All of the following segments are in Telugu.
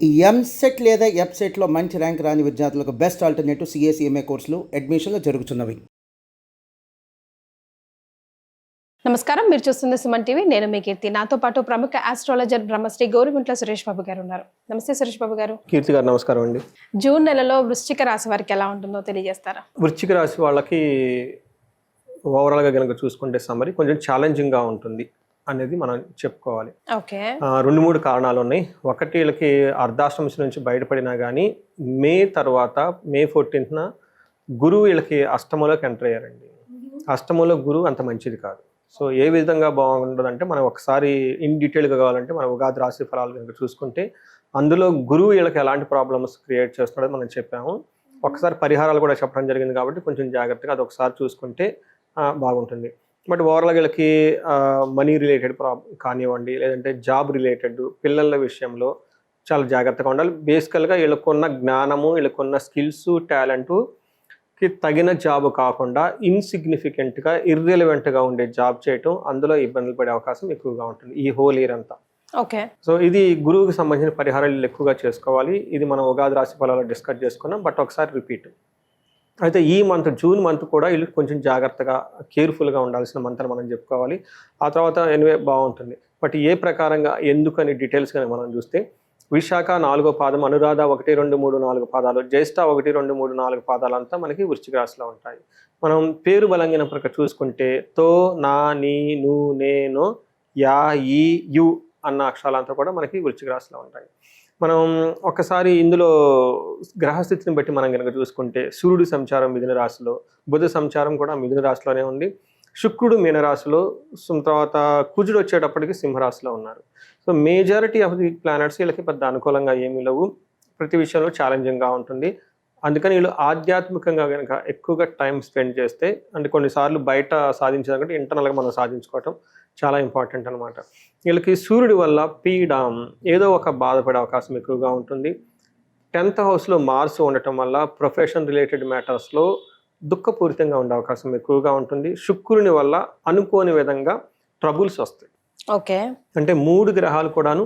ఈ ఎంసెట్ లేదా ఎఫ్సెట్లో మంచి ర్యాంక్ రాని విద్యార్థులకు బెస్ట్ ఆల్టర్నేటివ్ సిఎస్ఈఎంఏ కోర్సులు అడ్మిషన్లు జరుగుతున్నవి. నమస్కారం, మీరు చూస్తుంది సుమన్ టీవీ. నేను మీ కీర్తి. నాతో పాటు ప్రముఖ ఆస్ట్రాలజర్ బ్రహ్మశ్రీ గౌరిగుంట్ల సురేష్ బాబు గారు ఉన్నారు. నమస్తే సురేష్ బాబు గారు. కీర్తి గారు నమస్కారం అండి. జూన్ నెలలో వృశ్చిక రాశి వారికి ఎలా ఉంటుందో తెలియజేస్తారా? వృశ్చిక రాశి వాళ్ళకి ఓవరాల్గా కనుక చూసుకుంటే సమ్మరి కొంచెం ఛాలెంజింగ్గా ఉంటుంది అనేది మనం చెప్పుకోవాలి. ఓకే, 2-3 కారణాలు ఉన్నాయి. ఒకటి, వీళ్ళకి అర్ధాష్టమ నుంచి బయటపడినా కానీ మే 14న గురువు వీళ్ళకి అష్టమంలోకి ఎంటర్ అయ్యారండి. అష్టమంలో గురువు అంత మంచిది కాదు. సో ఏ విధంగా బాగుండదంటే, మనం ఒకసారి ఇన్ డీటెయిల్గా కావాలంటే మనం ఉగాది రాశి ఫలాలు కనుక చూసుకుంటే అందులో గురువు వీళ్ళకి ఎలాంటి ప్రాబ్లమ్స్ క్రియేట్ చేస్తున్నాడో మనం చెప్పాము. ఒకసారి పరిహారాలు కూడా చెప్పడం జరిగింది కాబట్టి కొంచెం జాగ్రత్తగా అది ఒకసారి చూసుకుంటే బాగుంటుంది. బట్ ఓవరాల్గా వీళ్ళకి మనీ రిలేటెడ్ కానివ్వండి, లేదంటే జాబ్ రిలేటెడ్, పిల్లల విషయంలో చాలా జాగ్రత్తగా ఉండాలి. బేసికల్గా వీళ్ళకున్న జ్ఞానము, వీళ్ళకున్న స్కిల్స్, టాలెంట్కి తగిన జాబ్ కాకుండా ఇన్సిగ్నిఫికెంట్గా, ఇర్రెలవెంట్గా ఉండే జాబ్ చేయటం, అందులో ఇబ్బందులు పడే అవకాశం ఎక్కువగా ఉంటుంది ఈ హోల్ ఇయర్ అంతా. ఓకే, సో ఇది గురువుకి సంబంధించిన పరిహారాలు ఎక్కువగా చేసుకోవాలి. ఇది మనం ఉగాది రాశి ఫలాలు డిస్కస్ చేసుకున్నాం, బట్ ఒకసారి రిపీట్. అయితే ఈ మంత్ జూన్ మంత్ కూడా వీళ్ళు కొంచెం జాగ్రత్తగా, కేర్ఫుల్గా ఉండాల్సిన మంత్ అని మనం చెప్పుకోవాలి. ఆ తర్వాత ఎనివే బాగుంటుంది. బట్ ఏ ప్రకారంగా, ఎందుకని డీటెయిల్స్ కనుక మనం చూస్తే, విశాఖ 4వ పాదం, అనురాధ 1, 2, 3, 4 పాదాలు, జ్యేష్ఠ 1, 2, 3, 4 పాదాలంతా మనకి వృశ్చిక రాశిలో ఉంటాయి. మనం పేరు బలంగిన ప్రకారం చూసుకుంటే తో, నా, నీ, ను, నేను, యా, ఈ, యు అన్న అక్షరాలంతా కూడా మనకి వృశ్చిక రాశిలో ఉంటాయి. మనం ఒకసారి ఇందులో గ్రహస్థితిని బట్టి మనం కనుక చూసుకుంటే, సూర్యుడి సంచారం మిథున రాశిలో, బుధ సంచారం కూడా మిథున రాశిలోనే ఉంది, శుక్రుడు మీనరాశిలో, తర్వాత కుజుడు వచ్చేటప్పటికి సింహరాశిలో ఉన్నారు. So majority of the planets వీళ్ళకి పెద్ద అనుకూలంగా ఏమీ లేవు. ప్రతి విషయంలో ఛాలెంజింగ్గా ఉంటుంది. అందుకని వీళ్ళు ఆధ్యాత్మికంగా కనుక ఎక్కువగా టైం స్పెండ్ చేస్తే, అంటే కొన్నిసార్లు బయట సాధించేదంటే ఇంటర్నల్గా మనం సాధించుకోవటం చాలా ఇంపార్టెంట్ అనమాట. వీళ్ళకి సూర్యుడి వల్ల పీడం, ఏదో ఒక బాధపడే అవకాశం ఎక్కువగా ఉంటుంది. 10th హౌస్లో మార్స్ ఉండటం వల్ల ప్రొఫెషన్ రిలేటెడ్ మ్యాటర్స్లో దుఃఖపూరితంగా ఉండే అవకాశం ఎక్కువగా ఉంటుంది. శుక్రుని వల్ల అనుకోని విధంగా ట్రబుల్స్ వస్తాయి. ఓకే, అంటే 3 గ్రహాలు కూడాను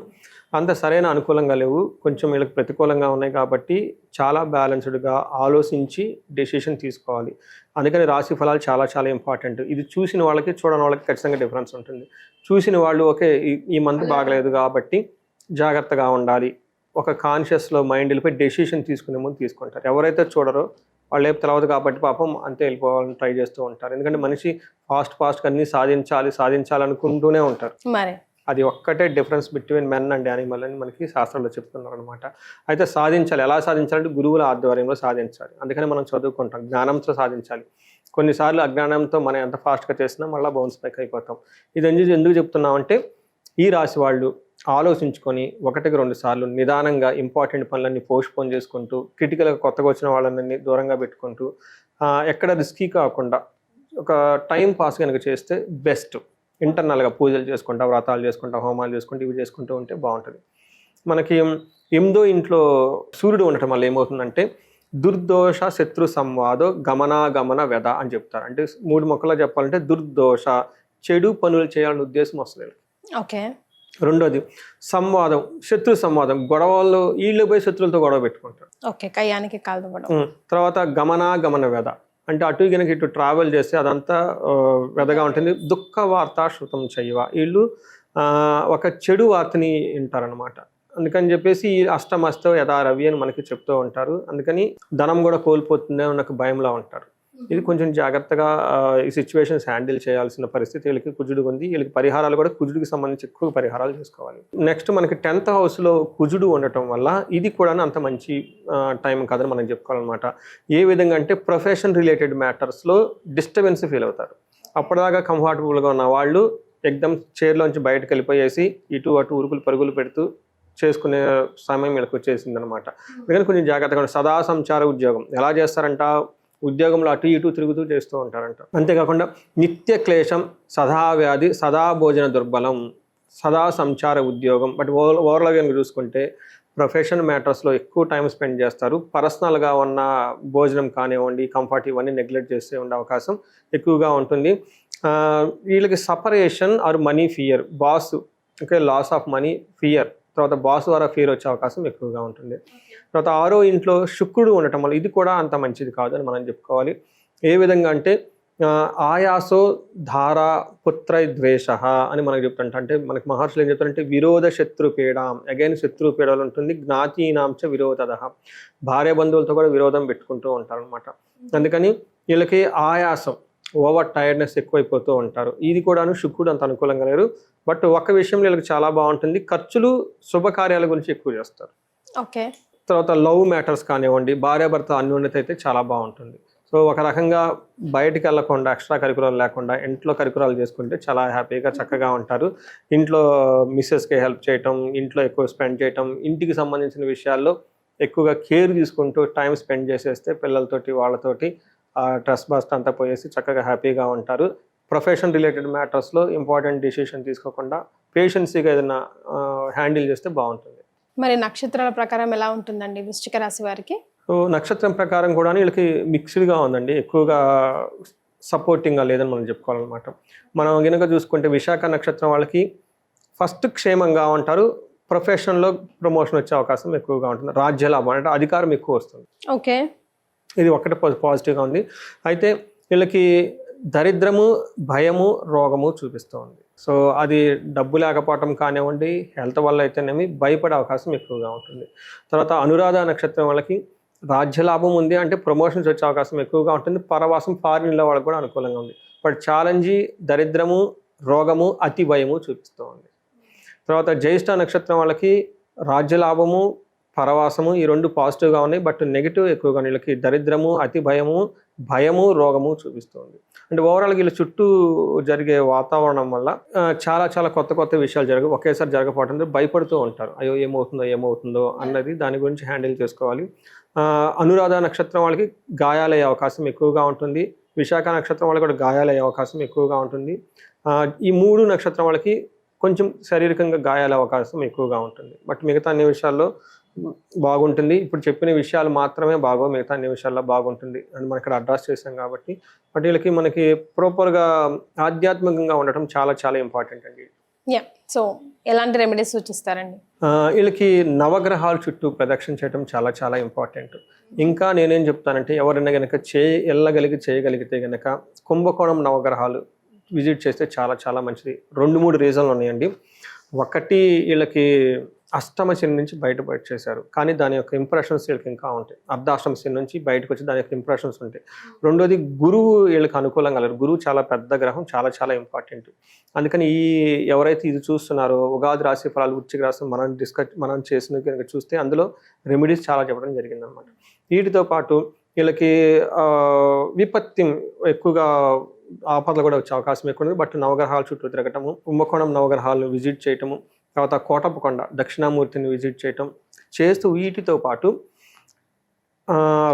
అంత సరైన అనుకూలంగా లేవు, కొంచెం వీళ్ళకి ప్రతికూలంగా ఉన్నాయి. కాబట్టి చాలా బ్యాలెన్స్డ్గా ఆలోచించి డెసిషన్ తీసుకోవాలి. అందుకని రాశి ఫలాలు చాలా చాలా ఇంపార్టెంట్. ఇది చూసిన వాళ్ళకి, చూడని వాళ్ళకి ఖచ్చితంగా డిఫరెన్స్ ఉంటుంది. చూసిన వాళ్ళు ఓకే ఈ మంత్ బాగలేదు కాబట్టి జాగ్రత్తగా ఉండాలి, ఒక కాన్షియస్లో మైండ్ వెళ్ళిపోయి డెసిషన్ తీసుకునే ముందు తీసుకుంటారు. ఎవరైతే చూడరో వాళ్ళు ఏపు తెలవదు కాబట్టి పాపం అంతే వెళ్ళిపోవాలని ట్రై చేస్తూ ఉంటారు. ఎందుకంటే మనిషి ఫాస్ట్గా అన్నీ సాధించాలనుకుంటూనే ఉంటారు. మరి అది ఒక్కటే difference between men and animal అని మనకి శాస్త్రంలో చెప్తున్నారు అనమాట. అయితే సాధించాలి. ఎలా సాధించాలంటే గురువుల ఆధ్వర్యంలో సాధించాలి. అందుకని మనం చదువుకుంటాం, జ్ఞానంతో సాధించాలి. కొన్నిసార్లు అజ్ఞానంతో మనం ఎంత ఫాస్ట్గా చేసినా మళ్ళీ బౌన్స్ బ్యాక్ అయిపోతాం. ఇది ఎందుకు చెప్తున్నామంటే, ఈ రాశి వాళ్ళు ఆలోచించుకొని 1-2 సార్లు నిదానంగా ఇంపార్టెంట్ పనులన్నీ పోస్ట్పోన్ చేసుకుంటూ, క్రిటికల్గా కొత్తగా వచ్చిన వాళ్ళని దూరంగా పెట్టుకుంటూ, ఎక్కడ రిస్కీ కాకుండా ఒక టైం పాస్ కనుక చేస్తే బెస్ట్. ఇంటర్నల్గా పూజలు చేసుకుంటా, వ్రతాలు చేసుకుంటా, హోమాలు చేసుకుంటూ, ఇవి చేసుకుంటూ ఉంటే బాగుంటుంది. మనకి 8వ ఇంట్లో సూర్యుడు ఉండటం వల్ల ఏమవుతుందంటే, దుర్దోష శత్రు సంవాదో గమనాగమన వ్యధ అని చెప్తారు. అంటే 3 మొక్కలో చెప్పాలంటే, దుర్దోష, చెడు పనులు చేయాలనే ఉద్దేశం వస్తుంది. ఓకే, రెండోది సంవాదం, శత్రు సంవాదం, గొడవలు, వీళ్ళు పోయి శత్రులతో గొడవ పెట్టుకుంటారు. ఓకే, కయ్యానికి కాలు. తర్వాత గమనాగమన వ్యధ, అంటే అటు కనుక ఇటు ట్రావెల్ చేస్తే అదంతా వ్యధగా ఉంటుంది. దుఃఖ వార్త శృతం చేయవ, వీళ్ళు ఒక చెడు వార్తని వింటారనమాట. అందుకని చెప్పేసి అష్టమస్తో యథా రవి అని మనకి చెప్తూ ఉంటారు. అందుకని ధనం కూడా కోల్పోతుంది అని నాకు భయంలో ఉంటారు. ఇది కొంచెం జాగ్రత్తగా ఈ సిచ్యువేషన్స్ హ్యాండిల్ చేయాల్సిన పరిస్థితి వీళ్ళకి కుజుడు ఉంది. వీళ్ళకి పరిహారాలు కూడా కుజుడికి సంబంధించి ఎక్కువ పరిహారాలు చేసుకోవాలి. నెక్స్ట్ మనకి 10th హౌస్లో కుజుడు ఉండటం వల్ల ఇది కూడా అంత మంచి టైం కాదని మనం చెప్పుకోవాలన్నమాట. ఏ విధంగా అంటే, ప్రొఫెషన్ రిలేటెడ్ మ్యాటర్స్లో డిస్టర్బెన్స్ ఫీల్ అవుతారు. అప్పటిదాకా కంఫర్టబుల్గా ఉన్న వాళ్ళు ఎగ్దమ్ చైర్లోంచి బయటకు వెళ్ళిపోయేసి ఇటు అటు ఉరుకులు పరుగులు పెడుతూ చేసుకునే సమయం వీళ్ళకి వచ్చేసింది అనమాట. అందుకని కొంచెం జాగ్రత్తగా సదా సంచార ఉద్యోగం ఎలా చేస్తారంట, ఉద్యోగంలో అటు ఇటు తిరుగుతూ చేస్తూ ఉంటారంట. అంతేకాకుండా నిత్య క్లేశం, సదా వ్యాధి, సదా భోజన దుర్బలం, సదా సంచార ఉద్యోగం. బట్ ఓవరాల్గా కనుక చూసుకుంటే ప్రొఫెషన్ మ్యాటర్స్లో ఎక్కువ టైం స్పెండ్ చేస్తారు. పర్సనల్గా ఉన్న భోజనం కానివ్వండి, కంఫర్ట్, ఇవన్నీ నెగ్లెక్ట్ చేసే ఉండే అవకాశం ఎక్కువగా ఉంటుంది. వీళ్ళకి separation or money fear, boss, okay, loss of money, fear, తర్వాత బాస్ ద్వారా ఫీర్ వచ్చే అవకాశం ఎక్కువగా ఉంటుంది. తర్వాత 6వ ఇంట్లో శుక్రుడు ఉండటం వల్ల ఇది కూడా అంత మంచిది కాదు అని మనం చెప్పుకోవాలి. ఏ విధంగా అంటే ఆయాసో ధార పుత్ర ద్వేష అని మనకు చెప్తుంట. అంటే మనకి మహర్షులు ఏం చెప్తారంటే విరోధ శత్రుపీడాం, అగైన్ శత్రుపీడలు ఉంటుంది. జ్ఞాతీనాంచ విరోధద, భార్య బంధువులతో కూడా విరోధం పెట్టుకుంటూ ఉంటారు అనమాట. అందుకని వీళ్ళకి ఆయాసం, ఓవర్ టైర్డ్నెస్ ఎక్కువైపోతూ ఉంటారు. ఇది కూడాను శుక్రుడు అంత అనుకూలంగా లేరు. బట్ ఒక విషయంలో వీళ్ళకి చాలా బాగుంటుంది, ఖర్చులు శుభకార్యాల గురించి ఎక్కువ చేస్తారు. ఓకే. తర్వాత లవ్ మ్యాటర్స్ కానివ్వండి, భార్యాభర్త అన్యోన్యత అయితే చాలా బాగుంటుంది. సో ఒక రకంగా బయటికి వెళ్ళకుండా, ఎక్స్ట్రా కరికులర్ లేకుండా ఇంట్లో కరికులాలు చేసుకుంటే చాలా హ్యాపీగా చక్కగా ఉంటారు. ఇంట్లో మిస్సెస్కి హెల్ప్ చేయటం, ఇంట్లో ఎక్కువ స్పెండ్ చేయటం, ఇంటికి సంబంధించిన విషయాల్లో ఎక్కువగా కేర్ తీసుకుంటూ టైం స్పెండ్ చేసేస్తే పిల్లలతోటి వాళ్ళతోటి స్ట్రెస్ బస్ట్ అంతా పోయేసి చక్కగా హ్యాపీగా ఉంటారు. ప్రొఫెషన్ రిలేటెడ్ మ్యాటర్స్లో ఇంపార్టెంట్ డిసిషన్ తీసుకోకుండా పేషెన్సీగా ఏదైనా హ్యాండిల్ చేస్తే బాగుంటుంది. మరి నక్షత్రాల ప్రకారం ఎలా ఉంటుందండి వృశ్చిక రాశి వారికి? సో నక్షత్రం ప్రకారం కూడా వీళ్ళకి మిక్స్డ్గా ఉందండి, ఎక్కువగా సపోర్టింగ్గా లేదని మనం చెప్పుకోవాలన్నమాట. మనం కనుక చూసుకుంటే విశాఖ నక్షత్రం వాళ్ళకి ఫస్ట్ క్షేమంగా ఉంటారు, ప్రొఫెషన్లో ప్రమోషన్ వచ్చే అవకాశం ఎక్కువగా ఉంటుంది, రాజ్య లాభం అంటే అధికారం ఎక్కువ వస్తుంది. ఓకే. ఇది ఒక్కటే పాజిటివ్గా ఉంది. అయితే వీళ్ళకి దరిద్రము, భయము, రోగము చూపిస్తూ ఉంది. సో అది డబ్బు లేకపోవటం కానివ్వండి, హెల్త్ వల్ల అయితేనేమి భయపడే అవకాశం ఎక్కువగా ఉంటుంది. తర్వాత అనురాధ నక్షత్రం వాళ్ళకి రాజ్యలాభం ఉంది, అంటే ప్రమోషన్స్ వచ్చే అవకాశం ఎక్కువగా ఉంటుంది. పరవాసం ఫారిన్లో వాళ్ళకి కూడా అనుకూలంగా ఉంది. బట్ ఛాలెంజీ, దరిద్రము, రోగము, అతి భయము చూపిస్తూ ఉంది. తర్వాత జ్యేష్ఠ నక్షత్రం వాళ్ళకి రాజ్యలాభము, పరవాసము ఈ రెండు పాజిటివ్గా ఉన్నాయి. బట్ నెగిటివ్ ఎక్కువగా వీళ్ళకి దరిద్రము, అతి భయము, రోగము చూపిస్తుంది. అంటే ఓవరాల్గా వీళ్ళ చుట్టూ జరిగే వాతావరణం వల్ల చాలా చాలా కొత్త విషయాలు ఒకేసారి జరగకపోవడంతో భయపడుతూ ఉంటారు. అయ్యో ఏమవుతుందో అన్నది దాని గురించి హ్యాండిల్ చేసుకోవాలి. అనురాధ నక్షత్రం వాళ్ళకి గాయాలయ్యే అవకాశం ఎక్కువగా ఉంటుంది. విశాఖ నక్షత్రం వాళ్ళకి కూడా గాయాలయ్యే అవకాశం ఎక్కువగా ఉంటుంది. ఈ 3 నక్షత్రం వాళ్ళకి కొంచెం శారీరకంగా గాయాలయ్యే అవకాశం ఎక్కువగా ఉంటుంది. బట్ మిగతా అన్ని విషయాల్లో బాగుంటుంది. ఇప్పుడు చెప్పిన విషయాలు మాత్రమే మిగతా అన్ని విషయాల్లో బాగుంటుంది అని మనం ఇక్కడ అడ్రస్ చేసాం కాబట్టి. బట్ వీళ్ళకి మనకి ప్రాపర్గా ఆధ్యాత్మికంగా ఉండటం చాలా చాలా ఇంపార్టెంట్ అండి. సో ఎలాంటి రెమెడీస్ సూచిస్తారండి? వీళ్ళకి నవగ్రహాల చుట్టూ ప్రదక్షిణ చేయడం చాలా చాలా ఇంపార్టెంట్. ఇంకా నేనేం చెప్తానంటే ఎవరైనా కనుక చేయగలిగితే కనుక కుంభకోణం నవగ్రహాలు విజిట్ చేస్తే చాలా చాలా మంచిది. 2-3 రీజన్లు ఉన్నాయండి. ఒకటి, వీళ్ళకి అష్టమ శని నుంచి బయట చేశారు, కానీ దాని యొక్క ఇంప్రెషన్స్ వీళ్ళకి ఇంకా ఉంటాయి. అర్ధాష్టమ శని నుంచి బయటకు వచ్చి దాని యొక్క ఇంప్రెషన్స్ ఉంటాయి. రెండోది, గురువు వీళ్ళకి అనుకూలంగా లేరు. గురువు చాలా పెద్ద గ్రహం, చాలా చాలా ఇంపార్టెంట్. అందుకని ఎవరైతే ఇది చూస్తున్నారో ఉగాది రాశి ఫలాలు, వృశ్చిక రాశి మనం చేసిన కనుక చూస్తే అందులో రెమెడీస్ చాలా చెప్పడం జరిగిందనమాట. వీటితో పాటు వీళ్ళకి విపత్తి ఎక్కువగా ఆపదలు కూడా వచ్చే అవకాశం ఎక్కువ ఉంది. బట్ నవగ్రహాల చుట్టూ తిరగటము, కుంభకోణం నవగ్రహాలను విజిట్ చేయటము, తర్వాత కోటప్పకొండ దక్షిణామూర్తిని విజిట్ చేయటం చేస్తూ వీటితో పాటు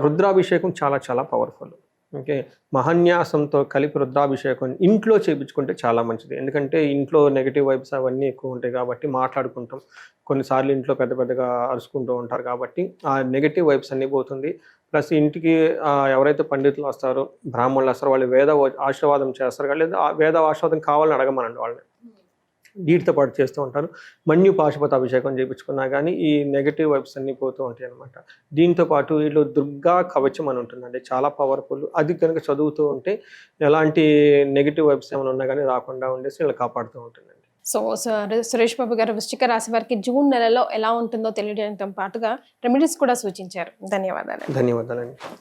రుద్రాభిషేకం చాలా చాలా పవర్ఫుల్. ఓకే, మహాన్యాసంతో కలిపి రుద్రాభిషేకం ఇంట్లో చేయించుకుంటే చాలా మంచిది. ఎందుకంటే ఇంట్లో నెగిటివ్ వైబ్స్ అవన్నీ ఎక్కువ ఉంటాయి కాబట్టి మాట్లాడుకుంటాం, కొన్నిసార్లు ఇంట్లో పెద్దగా అరుచుకుంటూ ఉంటారు కాబట్టి ఆ నెగిటివ్ వైబ్స్ అన్నీ పోతుంది. ప్లస్ ఇంటికి ఎవరైతే పండితులు వస్తారో, బ్రాహ్మణులు వస్తారో, వాళ్ళు వేద ఆశీర్వాదం చేస్తారు, లేదా వేద ఆశీర్వాదం కావాలని అడగమనండి వాళ్ళని. వీటితో పాటు చేస్తూ ఉంటారు. మన్యు పాశుపత అభిషేకం చేయించుకున్నా కానీ ఈ నెగిటివ్ వైబ్స్ అన్నీ పోతూ ఉంటాయి అనమాట. దీంతో పాటు వీళ్ళు దుర్గా కవచం అని ఉంటుందండి, చాలా పవర్ఫుల్. అది కనుక చదువుతూ ఉంటే ఎలాంటి నెగిటివ్ వైబ్స్ ఏమైనా ఉన్నా కానీ రాకుండా ఉండేసి వీళ్ళు కాపాడుతూ ఉంటుందండి. సో సురేష్ బాబు గారు వృశ్చిక రాశి వారికి జూన్ నెలలో ఎలా ఉంటుందో తెలియడంతో పాటుగా రెమెడీస్ కూడా సూచించారు. ధన్యవాదాలండి.